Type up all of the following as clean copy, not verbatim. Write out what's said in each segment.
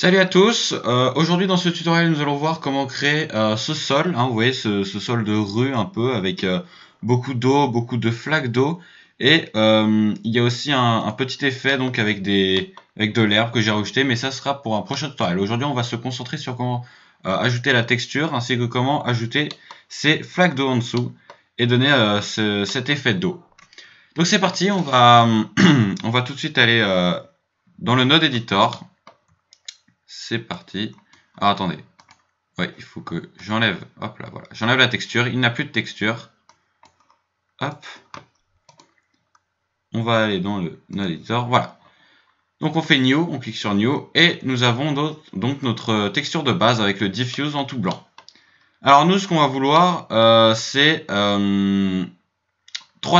Salut à tous, aujourd'hui dans ce tutoriel nous allons voir comment créer ce sol, hein, vous voyez ce sol de rue un peu avec beaucoup d'eau, beaucoup de flaques d'eau et il y a aussi un petit effet donc avec de l'herbe que j'ai rajouté, mais ça sera pour un prochain tutoriel. Aujourd'hui on va se concentrer sur comment ajouter la texture ainsi que comment ajouter ces flaques d'eau en dessous et donner cet effet d'eau. Donc c'est parti, on va, on va tout de suite aller dans le node editor. C'est parti. Alors attendez. Ouais, il faut que j'enlève. Hop là, voilà. J'enlève la texture. Il n'a plus de texture. Hop. On va aller dans le node editor. Voilà. Donc on fait New. On clique sur New. Et nous avons donc notre texture de base avec le diffuse en tout blanc. Alors nous, ce qu'on va vouloir, c'est 3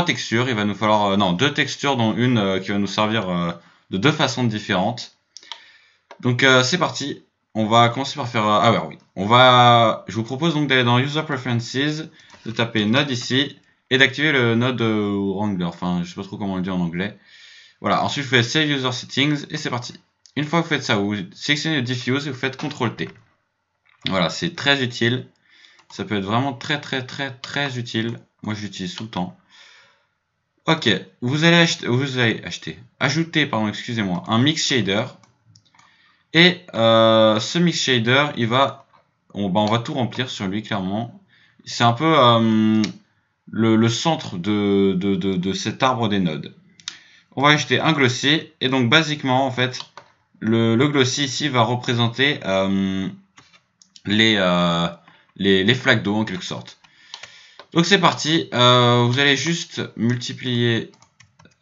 textures. Il va nous falloir... non, 2 textures, dont une qui va nous servir de 2 façons différentes. Donc c'est parti. On va commencer par faire... ah ouais, oui. Je vous propose donc d'aller dans User Preferences, de taper Node ici, et d'activer le Node Wrangler. Enfin, je sais pas trop comment on le dit en anglais. Voilà, ensuite vous faites Save User Settings, et c'est parti. Une fois que vous faites ça, vous sélectionnez le Diffuse et vous faites CTRL-T. Voilà, c'est très utile. Ça peut être vraiment très utile. Moi, je l'utilise tout le temps. Ok, vous allez ajouter, pardon, excusez-moi, un Mix Shader. Et ce mix shader, on va tout remplir sur lui clairement. C'est un peu le centre de cet arbre des nodes. On va ajouter un glossy et donc basiquement en fait le glossy ici va représenter les flaques d'eau en quelque sorte. Donc c'est parti. Vous allez juste multiplier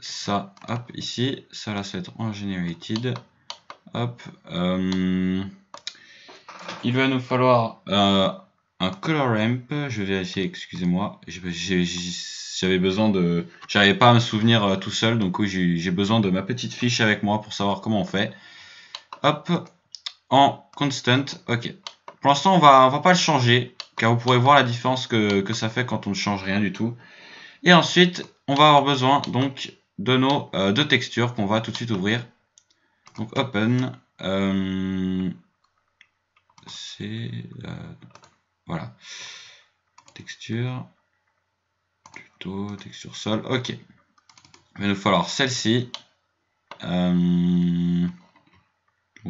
ça, hop ici. Ça là ça va être en generated. Hop, il va nous falloir un color ramp. Je vais vérifier, excusez-moi. J'avais besoin de. J'arrivais pas à me souvenir tout seul, donc oui, j'ai besoin de ma petite fiche avec moi pour savoir comment on fait. Hop, en constant. Ok. Pour l'instant, on va pas le changer, car vous pourrez voir la différence que ça fait quand on ne change rien du tout. Et ensuite, on va avoir besoin donc de nos deux textures qu'on va tout de suite ouvrir. Donc open, c'est voilà, texture, tuto, texture sol, ok. Il va nous falloir celle-ci. Oui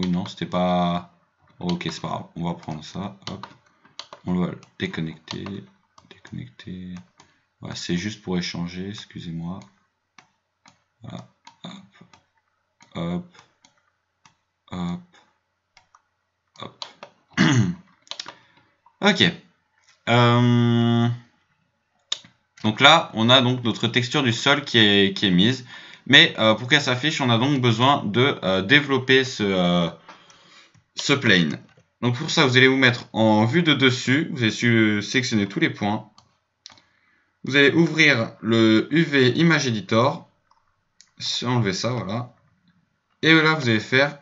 non, c'était pas. Ok, c'est pas grave, on va prendre ça, hop, on va le déconnecter. Voilà, c'est juste pour échanger, excusez-moi. Voilà, hop. Ok. Donc là, on a donc notre texture du sol qui est mise. Mais pour qu'elle s'affiche, on a donc besoin de développer ce plane. Donc pour ça, vous allez vous mettre en vue de dessus. Vous allez sélectionner tous les points. Vous allez ouvrir le UV Image Editor. Enlever ça, voilà. Et là, vous allez faire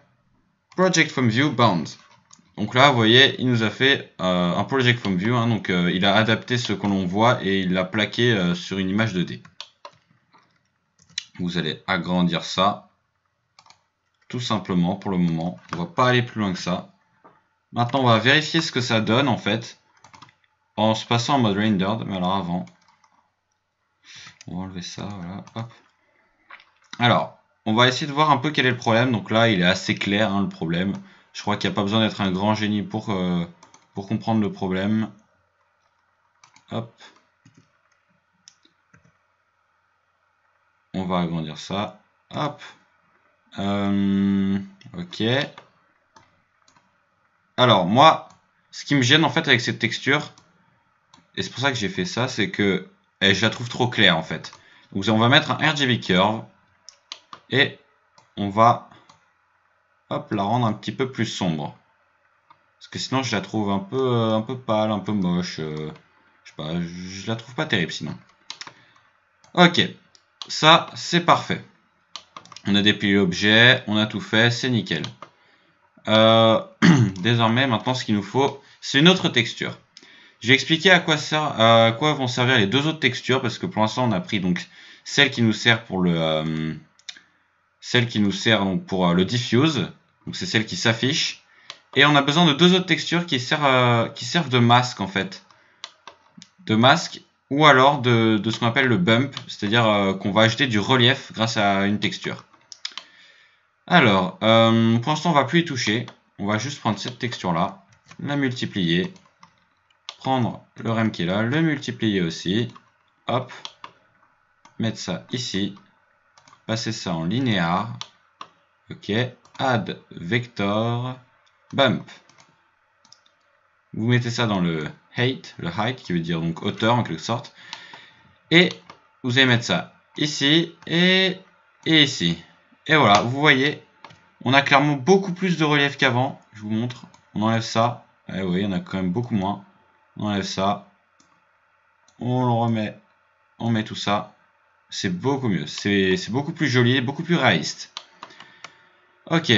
Project from View Bound. Donc là, vous voyez, il nous a fait un Project from View. Hein, donc il a adapté ce que l'on voit et il l'a plaqué sur une image 2D. Vous allez agrandir ça. Tout simplement pour le moment. On va pas aller plus loin que ça. Maintenant, on va vérifier ce que ça donne en fait. En se passant en mode rendered. Mais alors avant. On va enlever ça, voilà. Hop. Alors, on va essayer de voir un peu quel est le problème. Donc là, il est assez clair hein, le problème. Je crois qu'il n'y a pas besoin d'être un grand génie pour comprendre le problème. Hop. On va agrandir ça. Hop. Ok. Alors, moi, ce qui me gêne en fait avec cette texture, et c'est pour ça que j'ai fait ça, c'est que je la trouve trop claire en fait. Donc on va mettre un RGB curve. Et on va hop, la rendre un petit peu plus sombre. Parce que sinon je la trouve un peu pâle, un peu moche. Je sais pas, je la trouve pas terrible sinon. Ok, ça c'est parfait. On a déplié l'objet, on a tout fait, c'est nickel. Désormais, maintenant ce qu'il nous faut, c'est une autre texture. Je vais expliquer à quoi vont servir les deux autres textures, parce que pour l'instant on a pris donc celle qui nous sert pour le donc pour le diffuse, donc c'est celle qui s'affiche, Et on a besoin de deux autres textures qui servent de masque en fait. De masque ou alors de ce qu'on appelle le bump, c'est-à-dire qu'on va ajouter du relief grâce à une texture. Alors, pour l'instant on va plus y toucher. On va juste prendre cette texture là, la multiplier, prendre le rem qui est là, le multiplier aussi, hop, mettre ça ici, passer ça en linéaire, ok, add vector, bump. Vous mettez ça dans le height qui veut dire donc hauteur en quelque sorte, et vous allez mettre ça ici et ici. Et voilà, vous voyez, on a clairement beaucoup plus de relief qu'avant. Je vous montre, on enlève ça, et oui, on a quand même beaucoup moins. On enlève ça, on le remet, on met tout ça, c'est beaucoup mieux, c'est beaucoup plus joli, beaucoup plus réaliste. Ok,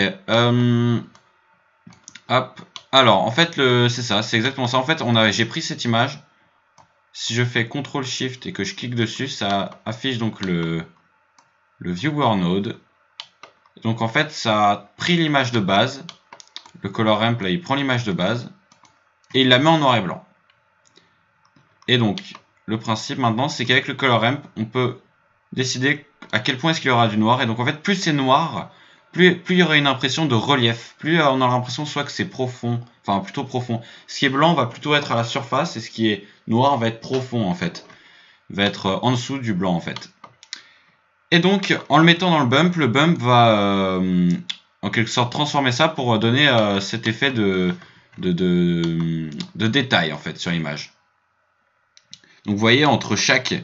hop. Alors, en fait, c'est ça, c'est exactement ça. En fait, j'ai pris cette image. Si je fais CTRL-SHIFT et que je clique dessus, ça affiche donc le Viewer Node. Donc, en fait, ça a pris l'image de base. Le Color Ramp, là, il prend l'image de base. Et il la met en noir et blanc. Et donc, le principe maintenant, c'est qu'avec le Color Ramp, on peut décider à quel point est-ce qu'il y aura du noir. Et donc, en fait, plus c'est noir, plus il y aura une impression de relief, plus on a l'impression soit que c'est profond, enfin plutôt profond. Ce qui est blanc va plutôt être à la surface et ce qui est noir va être profond en fait, va être en dessous du blanc en fait. Et donc en le mettant dans le bump va en quelque sorte transformer ça pour donner cet effet de détail en fait sur l'image. Donc vous voyez entre chaque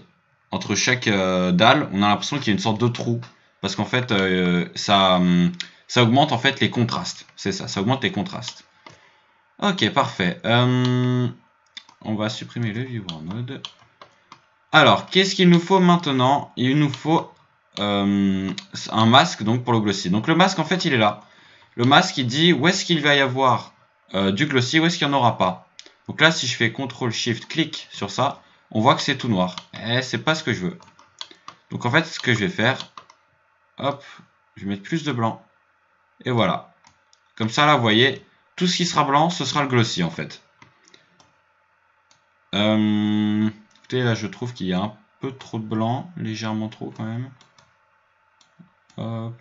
dalle, on a l'impression qu'il y a une sorte de trou. Parce qu'en fait, ça augmente en fait les contrastes. C'est ça, ça augmente les contrastes. Ok, parfait. On va supprimer le Viewer Node. Alors, qu'est-ce qu'il nous faut maintenant? Il nous faut un masque donc pour le glossy. Donc le masque, en fait, il est là. Le masque, il dit où est-ce qu'il va y avoir du glossy, où est-ce qu'il n'y en aura pas. Donc là, si je fais CTRL-SHIFT-clic sur ça, on voit que c'est tout noir. Et c'est pas ce que je veux. Donc en fait, ce que je vais faire, hop, je vais mettre plus de blanc. Et voilà. Comme ça, là, vous voyez, tout ce qui sera blanc, ce sera le glossy, en fait. Écoutez, là, je trouve qu'il y a un peu trop de blanc. Légèrement trop, quand même. Hop.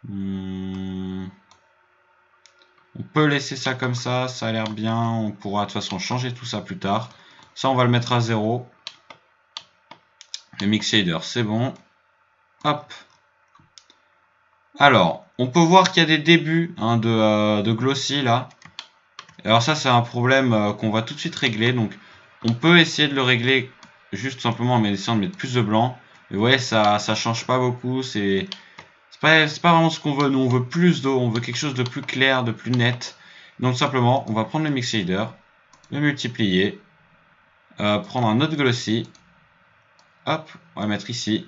On peut laisser ça comme ça a l'air bien. On pourra, de toute façon, changer tout ça plus tard. Ça, on va le mettre à 0. Le mix shader, c'est bon. Hop. Alors, on peut voir qu'il y a des débuts hein, de glossy là. Alors ça, c'est un problème qu'on va tout de suite régler. Donc, on peut essayer de le régler juste simplement en essayant de mettre plus de blanc. Mais ouais, ça change pas beaucoup. C'est pas vraiment ce qu'on veut. Nous, on veut plus d'eau. On veut quelque chose de plus clair, de plus net. Donc, simplement, on va prendre le mix shader, le multiplier, prendre un autre glossy. Hop, on va mettre ici.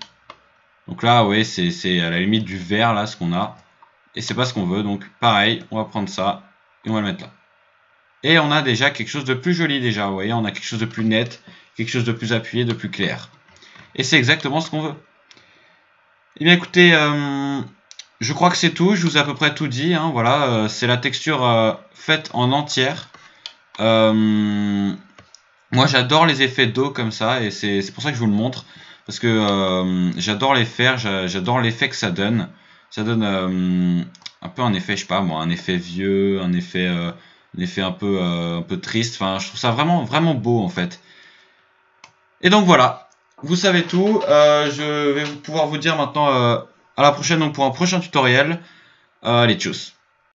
Donc là, ouais, c'est à la limite du vert, là, ce qu'on a. Et c'est pas ce qu'on veut. Donc, pareil, on va prendre ça et on va le mettre là. Et on a déjà quelque chose de plus joli déjà. Vous voyez, on a quelque chose de plus net, quelque chose de plus appuyé, de plus clair. Et c'est exactement ce qu'on veut. Eh bien, écoutez, je crois que c'est tout. Je vous ai à peu près tout dit. Hein, voilà, c'est la texture faite en entière. Moi, j'adore les effets d'eau comme ça. Et c'est pour ça que je vous le montre. Parce que j'adore les faire, j'adore l'effet que ça donne. Ça donne un peu un effet, je sais pas moi, un effet vieux, un effet un peu triste. Enfin, je trouve ça vraiment, vraiment beau en fait. Et donc voilà, vous savez tout. Je vais pouvoir vous dire maintenant à la prochaine donc pour un prochain tutoriel. Allez, tchuss.